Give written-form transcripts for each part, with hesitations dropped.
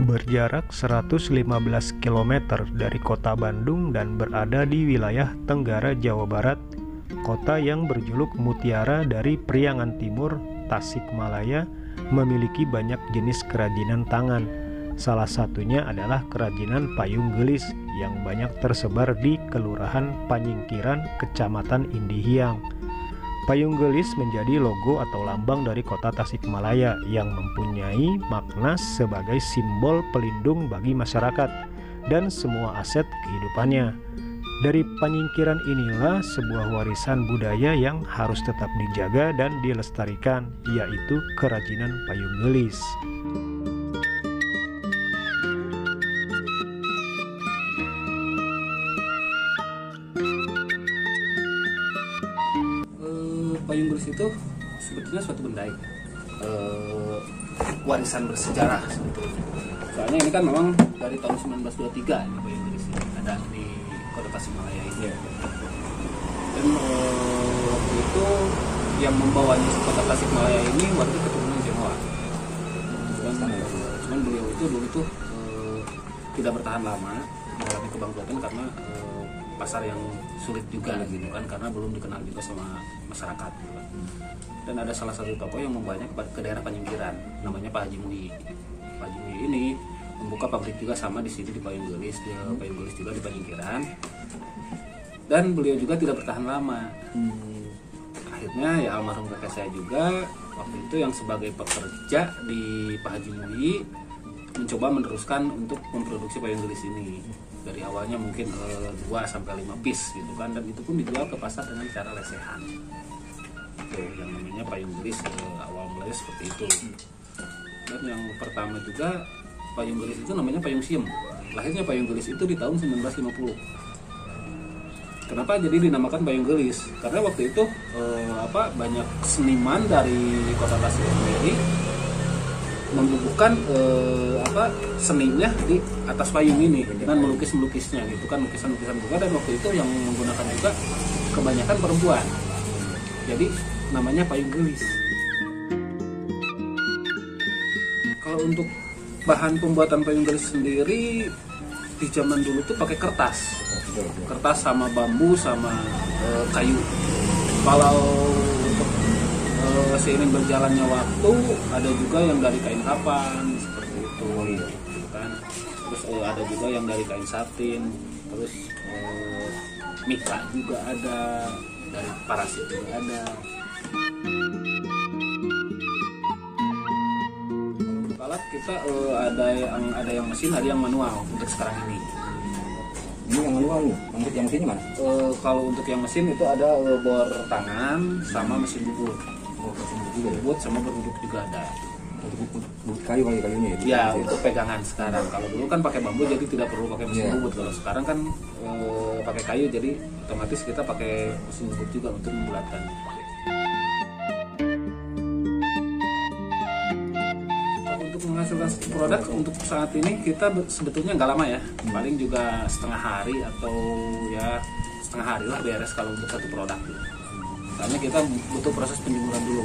Berjarak 115 km dari kota Bandung dan berada di wilayah Tenggara, Jawa Barat, kota yang berjuluk Mutiara dari Priangan Timur, Tasikmalaya, memiliki banyak jenis kerajinan tangan. Salah satunya adalah kerajinan payung gelis yang banyak tersebar di Kelurahan Panyingkiran, Kecamatan Indihiyang. Payung gelis menjadi logo atau lambang dari kota Tasikmalaya yang mempunyai makna sebagai simbol pelindung bagi masyarakat dan semua aset kehidupannya. Dari Panyingkiran inilah sebuah warisan budaya yang harus tetap dijaga dan dilestarikan, yaitu kerajinan payung gelis. Payung gelis itu sebetulnya suatu benda warisan bersejarah sebetulnya. Soalnya ini kan memang dari tahun 1923 ini payung gelis ini ada di kota Tasikmalaya ini. Dan waktu itu yang membawanya ke kota Tasikmalaya ini warga keturunan Tionghoa. Cuman beliau itu dulu itu tidak bertahan lama mengalami kebangkrutan karena pasar yang sulit juga gitu kan, karena belum dikenal juga sama masyarakat gitu kan. Dan ada salah satu tokoh yang membawanya ke daerah Panyingkiran, namanya Pak Haji Muhi. Pak Haji Muhi ini membuka pabrik juga sama di sini di payung gelis, payung gelis juga di Panyingkiran. Dan beliau juga tidak bertahan lama. Akhirnya ya almarhum kakek saya juga waktu itu yang sebagai pekerja di Pak Haji Muhi mencoba meneruskan untuk memproduksi payung gelis ini. Dari awalnya mungkin 2-5 piece gitu kan, dan itu pun dijual ke pasar dengan cara lesehan. Itu yang namanya payung gelis awal mulanya seperti itu. Dan yang pertama juga payung gelis itu namanya payung siem. Lahirnya payung gelis itu di tahun 1950. Kenapa jadi dinamakan payung gelis? Karena waktu itu banyak seniman dari kota Tasik sendiri membubuhkan seninya di atas payung ini dengan melukisnya gitu kan, lukisan-lukisan bunga, dan waktu itu yang menggunakan juga kebanyakan perempuan. Jadi namanya payung gelis. Kalau untuk bahan pembuatan payung gelis sendiri di zaman dulu tuh pakai kertas sama bambu sama kayu. Kalau untuk seiring berjalannya waktu ada juga yang dari kain kapan seperti itu gitu kan. Terus ada juga yang dari kain satin, terus mika juga ada, dari parasit juga ada. Untuk alat kita ada yang mesin, ada yang manual untuk sekarang ini. Ini yang manual nih, yang mesinnya mana? Kalau untuk yang mesin itu ada bor tangan sama mesin bubut. Bubut sama berduduk juga ada. Bubut kayunya ya? Ya, untuk pegangan sekarang. Kalau dulu kan pakai bambu jadi tidak perlu pakai mesin bubut. Kalau sekarang kan pakai kayu, jadi otomatis kita pakai mesin bubut juga untuk membulatkan. Untuk menghasilkan produk untuk saat ini kita sebetulnya nggak lama ya. Paling juga setengah hari atau ya setengah hari lah beres kalau untuk satu produk. Karena kita butuh proses penjemuran dulu.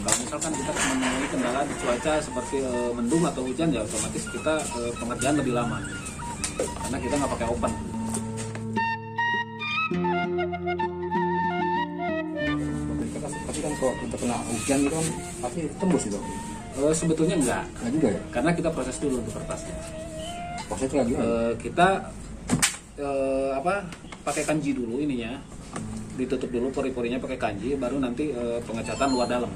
Kalau misalkan kita menemui kendala di cuaca seperti mendung atau hujan, ya otomatis kita pengerjaan lebih lama. Karena kita nggak pakai oven. Tapi kan kalau kita kena hujan itu kan pasti tembus gitu. Sebetulnya enggak juga ya? Karena kita proses dulu untuk kertasnya. Prosesnya lagi kita pakai kanji dulu ininya. Ditutup dulu pori-porinya pakai kanji, baru nanti pengecatan luar dalam.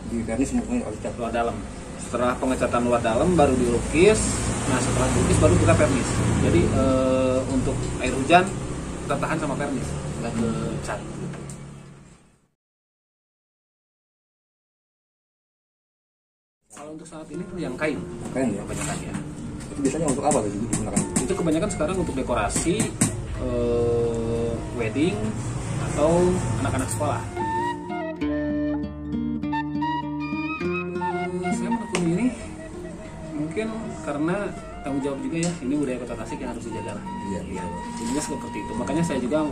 Di vernis semuanya harus cat luar dalam. Setelah pengecatan luar dalam baru dilukis. Nah, setelah dilukis baru kita vernis. Jadi untuk air hujan kita tahan sama vernis, nggak ke cat. Kalau untuk saat ini tuh yang kain ya? Kebanyakan ya. Itu biasanya untuk apa tuh digunakan? Itu kebanyakan sekarang untuk dekorasi, wedding atau anak-anak sekolah. Saya menekuni ini mungkin karena tanggung jawab juga ya, ini budaya kota Tasik yang harus dijaga lah. Iya. Intinya seperti itu. Makanya saya juga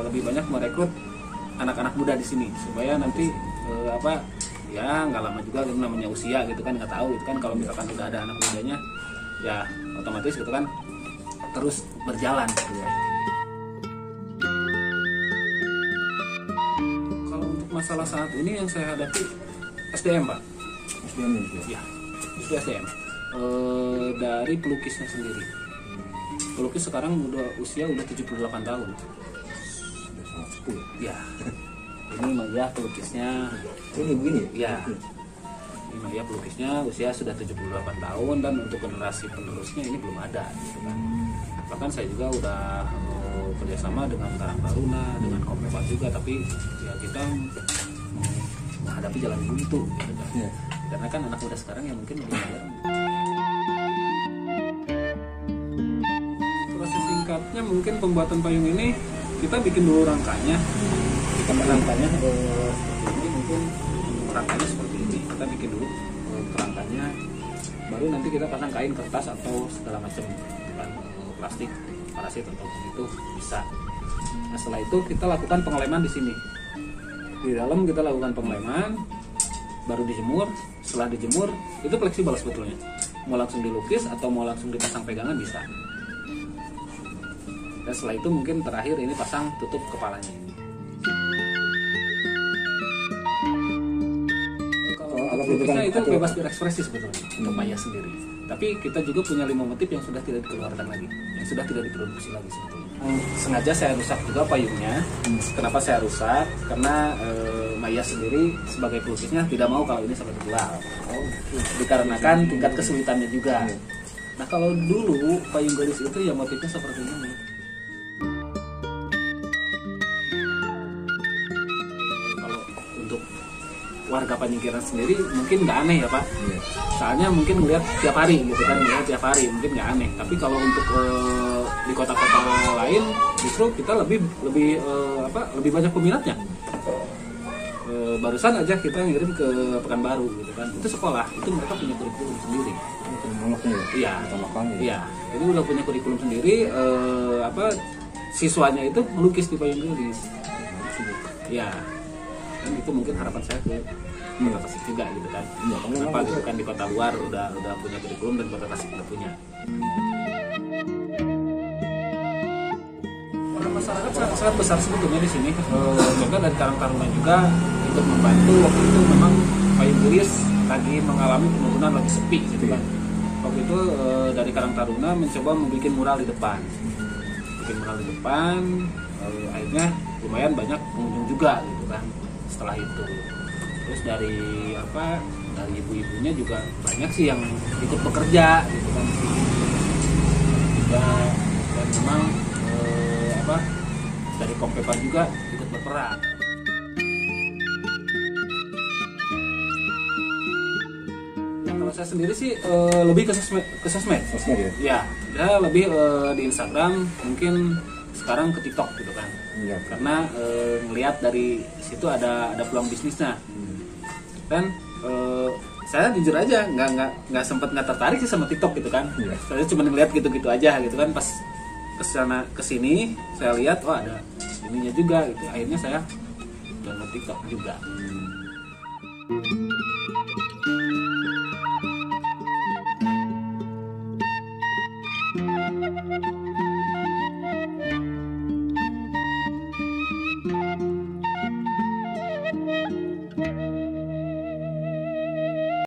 lebih banyak merekrut anak-anak muda di sini supaya nanti ya nggak lama juga, itu namanya usia gitu kan, nggak tahu gitu kan. Kalau misalkan udah ada anak mudanya ya otomatis gitu kan terus berjalan gitu ya. Kalau untuk masalah saat ini yang saya hadapi SDM Pak. SDM itu Ya, itu SDM. Dari pelukisnya sendiri. Pelukis sekarang usia udah 78 tahun. sudah sangat sepuh. Ya. Ini Maya pelukisnya. Ini begini Ya. Ini Maya pelukisnya usia sudah 78 tahun dan untuk generasi penerusnya ini belum ada gitu kan. Bahkan saya juga udah kerjasama dengan Karang Taruna, dengan Kompepat juga, tapi ya kita menghadapi jalan buntu gitu kan. Ya. Karena kan anak muda sekarang yang mungkin lebih modern. Proses singkatnya mungkin pembuatan payung ini kita bikin dulu rangkanya. Kita rangkanya seperti ini, mungkin rangkanya seperti ini. Kita bikin dulu kerangkanya, baru nanti kita pasang kain, kertas atau segala macam kan, plastik, parasit atau itu bisa. Nah, setelah itu kita lakukan pengeleman di sini. Di dalam kita lakukan pengeleman, baru dijemur. Setelah dijemur itu fleksibel sebetulnya, mau langsung dilukis atau mau langsung dipasang pegangan bisa. Dan setelah itu mungkin terakhir ini pasang tutup kepalanya ini. Kalau lukisnya itu bebas berekspresi sebetulnya untuk Maya sendiri. Tapi kita juga punya 5 motif yang sudah tidak dikeluarkan lagi, yang sudah tidak diproduksi lagi sebetulnya. Sengaja saya rusak juga payungnya. Kenapa saya rusak? Karena Maya sendiri sebagai pelukisnya tidak mau kalau ini sampai terjual. Dikarenakan tingkat kesulitannya juga. Nah kalau dulu payung gelis itu ya motifnya seperti ini. Kalau untuk warga Panyingkiran sendiri mungkin nggak aneh ya Pak. Soalnya mungkin melihat tiap hari gitu kan, melihat tiap hari mungkin nggak aneh. Tapi kalau untuk di kota-kota lain justru kita lebih banyak peminatnya. Barusan aja kita ngirim ke Pekanbaru gitu kan, itu sekolah, itu mereka punya kurikulum sendiri. Iya, iya. Jadi udah punya kurikulum sendiri. Siswanya itu melukis di payung gelis. Iya. Dan itu mungkin harapan saya ke Kota Tasik juga gitu kan. Kenapa gitu kan di kota luar udah punya kurikulum dan Kota Tasik nggak punya. Orang masyarakat sangat besar sebetulnya di sini. Contoh dari Karang Taruna juga ikut membantu. Waktu itu memang payung gelis lagi mengalami penurunan, lagi sepi gitu kan. Waktu itu dari Karang Taruna mencoba membuat mural di depan. Bikin mural di depan, akhirnya lumayan banyak pengunjung juga gitu kan. Setelah itu terus dari ibu-ibunya juga banyak sih yang ikut bekerja gitu kan juga, dan memang dari Kompepat juga ikut berperan. Nah, kalau saya sendiri sih lebih ke sosmed ya lebih di Instagram, mungkin sekarang ke TikTok gitu kan. Karena ngelihat dari situ ada peluang bisnisnya. Dan saya jujur aja nggak sempat nggak tertarik sih sama TikTok gitu kan. Saya cuma ngelihat gitu-gitu aja gitu kan. Pas kesini saya lihat ada ininya juga gitu. Akhirnya saya download TikTok juga.